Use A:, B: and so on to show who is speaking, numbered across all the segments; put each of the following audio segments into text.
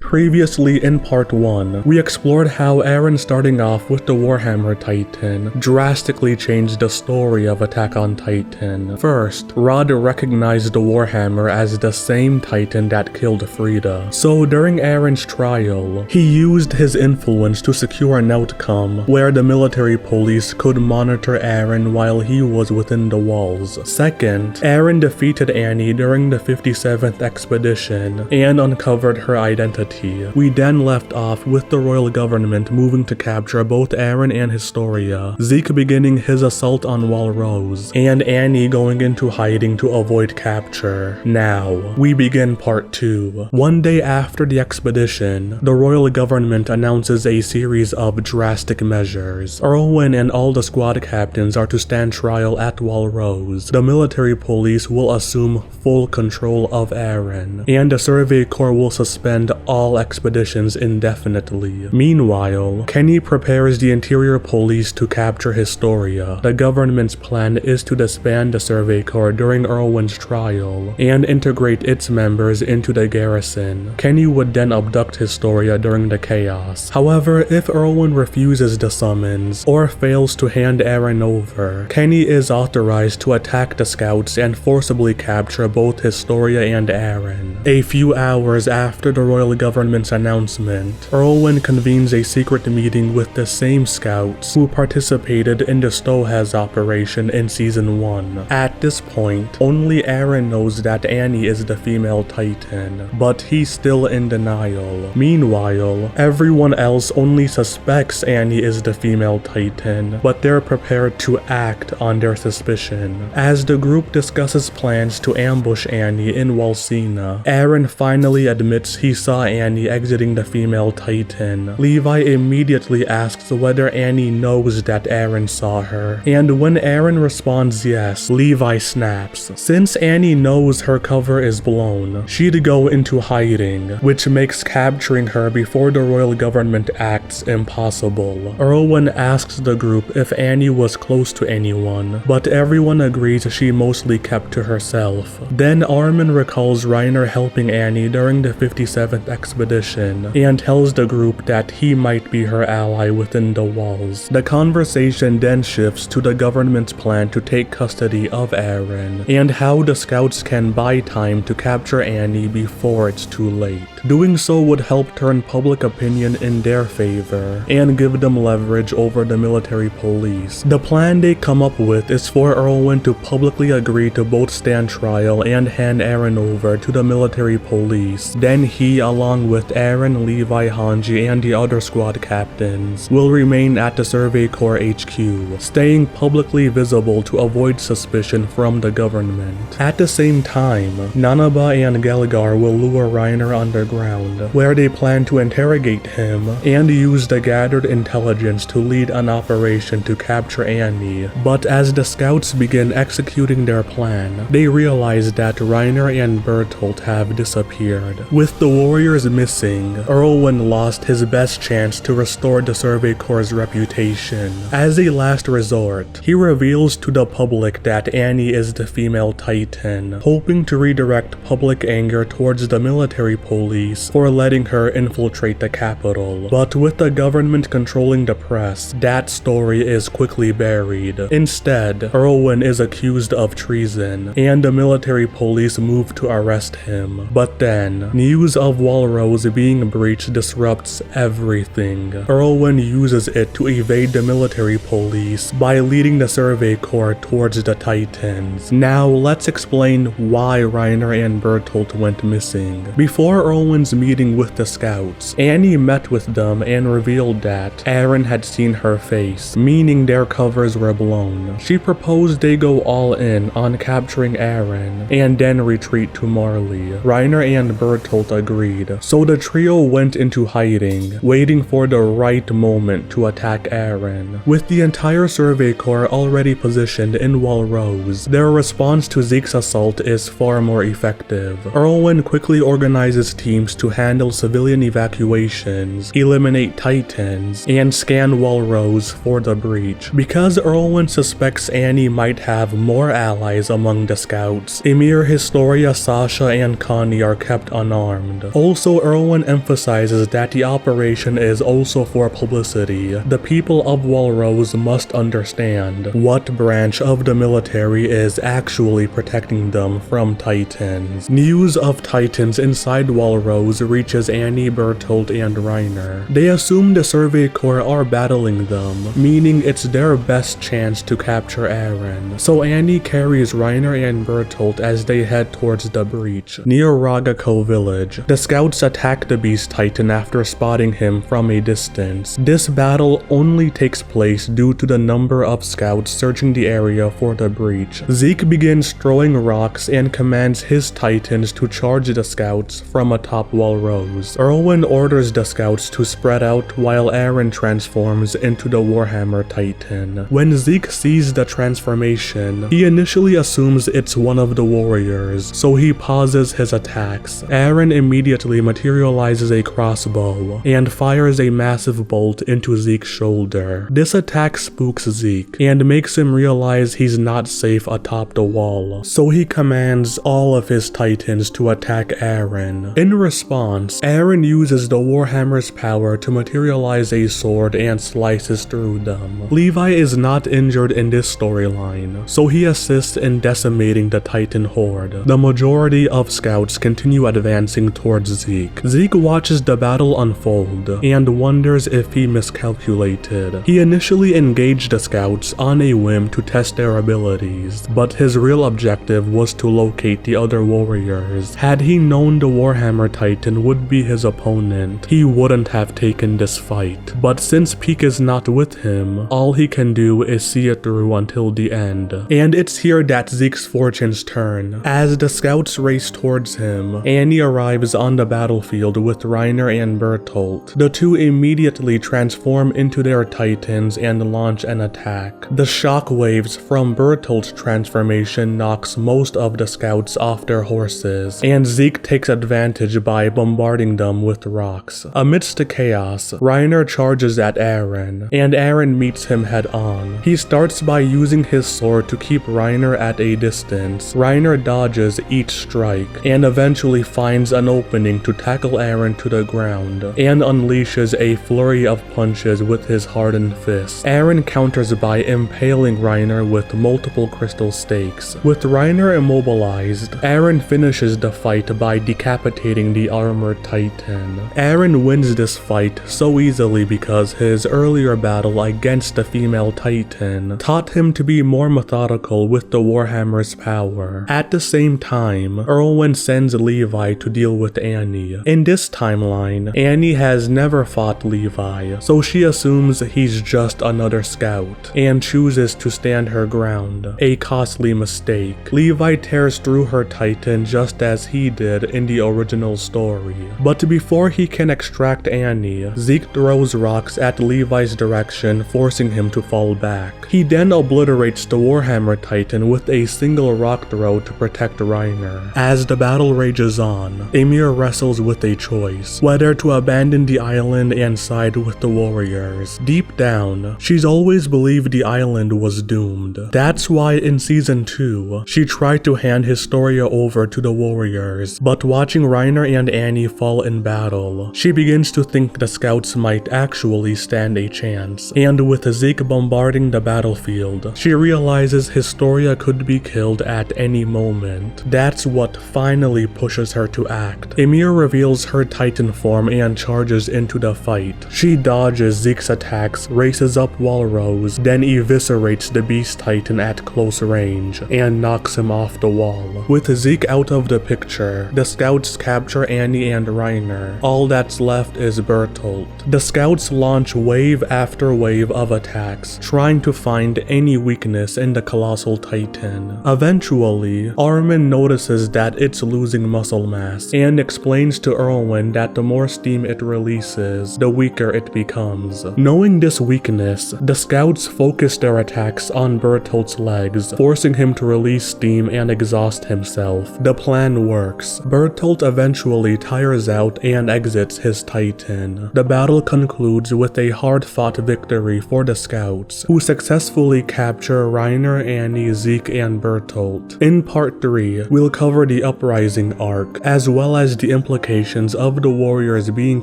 A: Previously in part 1, we explored how Eren, starting off with the Warhammer Titan, drastically changed the story of Attack on Titan. First, Rod recognized the Warhammer as the same Titan that killed Frida, so during Eren's trial, he used his influence to secure an outcome where the military police could monitor Eren while he was within the walls. Second, Eren defeated Annie during the 57th expedition and uncovered her identity. We then left off with the royal government moving to capture both Eren and Historia, Zeke beginning his assault on Walrose, and Annie going into hiding to avoid capture. Now, we begin part 2. One day after the expedition, the royal government announces a series of drastic measures. Erwin and all the squad captains are to stand trial at Walrose. The military police will assume full control of Eren, and the Survey Corps will suspend all expeditions indefinitely. Meanwhile, Kenny prepares the interior police to capture Historia. The government's plan is to disband the Survey Corps during Erwin's trial and integrate its members into the garrison. Kenny would then abduct Historia during the chaos. However, if Erwin refuses the summons or fails to hand Eren over, Kenny is authorized to attack the scouts and forcibly capture both Historia and Eren. A few hours after the royal government's announcement, Erwin convenes a secret meeting with the same scouts who participated in the Stohaz operation in Season 1. At this point, only Eren knows that Annie is the female Titan, but he's still in denial. Meanwhile, everyone else only suspects Annie is the female Titan, but they're prepared to act on their suspicion. As the group discusses plans to ambush Annie in Walsina, Eren finally admits he saw Annie exiting the female Titan. Levi immediately asks whether Annie knows that Eren saw her, and when Eren responds yes, Levi snaps. Since Annie knows her cover is blown, she'd go into hiding, which makes capturing her before the royal government acts impossible. Erwin asks the group if Annie was close to anyone, but everyone agrees she mostly kept to herself. Then Armin recalls Reiner helping Annie during the 57th expedition and tells the group that he might be her ally within the walls. The conversation then shifts to the government's plan to take custody of Eren and how the scouts can buy time to capture Annie before it's too late. Doing so would help turn public opinion in their favor and give them leverage over the military police. The plan they come up with is for Erwin to publicly agree to both stand trial and hand Eren over to the military police. Then he, along with Eren, Levi, Hanji, and the other squad captains, will remain at the Survey Corps HQ, staying publicly visible to avoid suspicion from the government. At the same time, Nanaba and Gelgar will lure Reiner underground, where they plan to interrogate him and use the gathered intelligence to lead an operation to capture Annie. But as the scouts begin executing their plan, they realize that Reiner and Bertolt have disappeared. With the warriors missing, Erwin lost his best chance to restore the Survey Corps' reputation. As a last resort, he reveals to the public that Annie is the female Titan, hoping to redirect public anger towards the military police for letting her infiltrate the capital. But with the government controlling the press, that story is quickly buried. Instead, Erwin is accused of treason, and the military police move to arrest him. But then, news of Walrose being breached disrupts everything. Erwin uses it to evade the military police by leading the Survey Corps towards the Titans. Now let's explain why Reiner and Bertolt went missing. Before Erwin's meeting with the scouts, Annie met with them and revealed that Eren had seen her face, meaning their covers were blown. She proposed they go all in on capturing Eren and then retreat to Marley. Reiner and Bertolt agreed, so the trio went into hiding, waiting for the right moment to attack Eren. With the entire Survey Corps already positioned in Walrose, their response to Zeke's assault is far more effective. Erwin quickly organizes teams to handle civilian evacuations, eliminate Titans, and scan Walrose for the breach. Because Erwin suspects Annie might have more allies among the scouts, Ymir, Historia, Sasha, and Connie are kept unarmed. Also, Although Erwin emphasizes that the operation is also for publicity, the people of Walrose must understand what branch of the military is actually protecting them from Titans. News of Titans inside Walrose reaches Annie, Bertolt, and Reiner. They assume the Survey Corps are battling them, meaning it's their best chance to capture Eren. So Annie carries Reiner and Bertolt as they head towards the breach. Near Ragako village, the scouts attack the Beast Titan after spotting him from a distance. This battle only takes place due to the number of scouts searching the area for the breach. Zeke begins throwing rocks and commands his Titans to charge the scouts from atop Walrose. Erwin orders the scouts to spread out while Eren transforms into the Warhammer Titan. When Zeke sees the transformation, he initially assumes it's one of the warriors, so he pauses his attacks. Eren immediately materializes a crossbow and fires a massive bolt into Zeke's shoulder. This attack spooks Zeke and makes him realize he's not safe atop the wall, so he commands all of his Titans to attack Eren. In response, Eren uses the Warhammer's power to materialize a sword and slices through them. Levi is not injured in this storyline, so he assists in decimating the Titan horde. The majority of scouts continue advancing towards Zeke. Zeke watches the battle unfold and wonders if he miscalculated. He initially engaged the scouts on a whim to test their abilities, but his real objective was to locate the other warriors. Had he known the Warhammer Titan would be his opponent, he wouldn't have taken this fight. But since Peak is not with him, all he can do is see it through until the end. And it's here that Zeke's fortunes turn. As the scouts race towards him, Annie arrives on the battlefield with Reiner and Bertolt. The two immediately transform into their Titans and launch an attack. The shockwaves from Bertolt's transformation knocks most of the scouts off their horses, and Zeke takes advantage by bombarding them with rocks. Amidst the chaos, Reiner charges at Eren, and Eren meets him head on. He starts by using his sword to keep Reiner at a distance. Reiner dodges each strike, and eventually finds an opening to tackle Eren to the ground, and unleashes a flurry of punches with his hardened fists. Eren counters by impaling Reiner with multiple crystal stakes. With Reiner immobilized, Eren finishes the fight by decapitating the armored Titan. Eren wins this fight so easily because his earlier battle against the female Titan taught him to be more methodical with the Warhammer's power. At the same time, Erwin sends Levi to deal with Annie. In this timeline, Annie has never fought Levi, so she assumes he's just another scout, and chooses to stand her ground. A costly mistake. Levi tears through her Titan just as he did in the original story. But before he can extract Annie, Zeke throws rocks at Levi's direction, forcing him to fall back. He then obliterates the Warhammer Titan with a single rock throw to protect Reiner. As the battle rages on, Ymir wrestles with a choice, whether to abandon the island and side with the warriors. Deep down, she's always believed the island was doomed. That's why in season 2, she tried to hand Historia over to the warriors, but watching Reiner and Annie fall in battle, she begins to think the scouts might actually stand a chance. And with Zeke bombarding the battlefield, she realizes Historia could be killed at any moment. That's what finally pushes her to act. Ymir reveals her Titan form and charges into the fight. She dodges Zeke's attacks, races up Walrose, then eviscerates the Beast Titan at close range, and knocks him off the wall. With Zeke out of the picture, the scouts capture Annie and Reiner. All that's left is Bertolt. The scouts launch wave after wave of attacks, trying to find any weakness in the Colossal Titan. Eventually, Armin notices that it's losing muscle mass, and explains to Erwin that the more steam it releases, the weaker it becomes. Knowing this weakness, the scouts focus their attacks on Bertolt's legs, forcing him to release steam and exhaust himself. The plan works. Bertolt eventually tires out and exits his Titan. The battle concludes with a hard-fought victory for the scouts, who successfully capture Reiner, Annie, Zeke, and Bertolt. In part 3, we'll cover the Uprising Arc, as well as the implications implications of the warriors being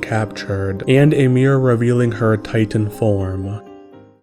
A: captured, and a mirror revealing her Titan form.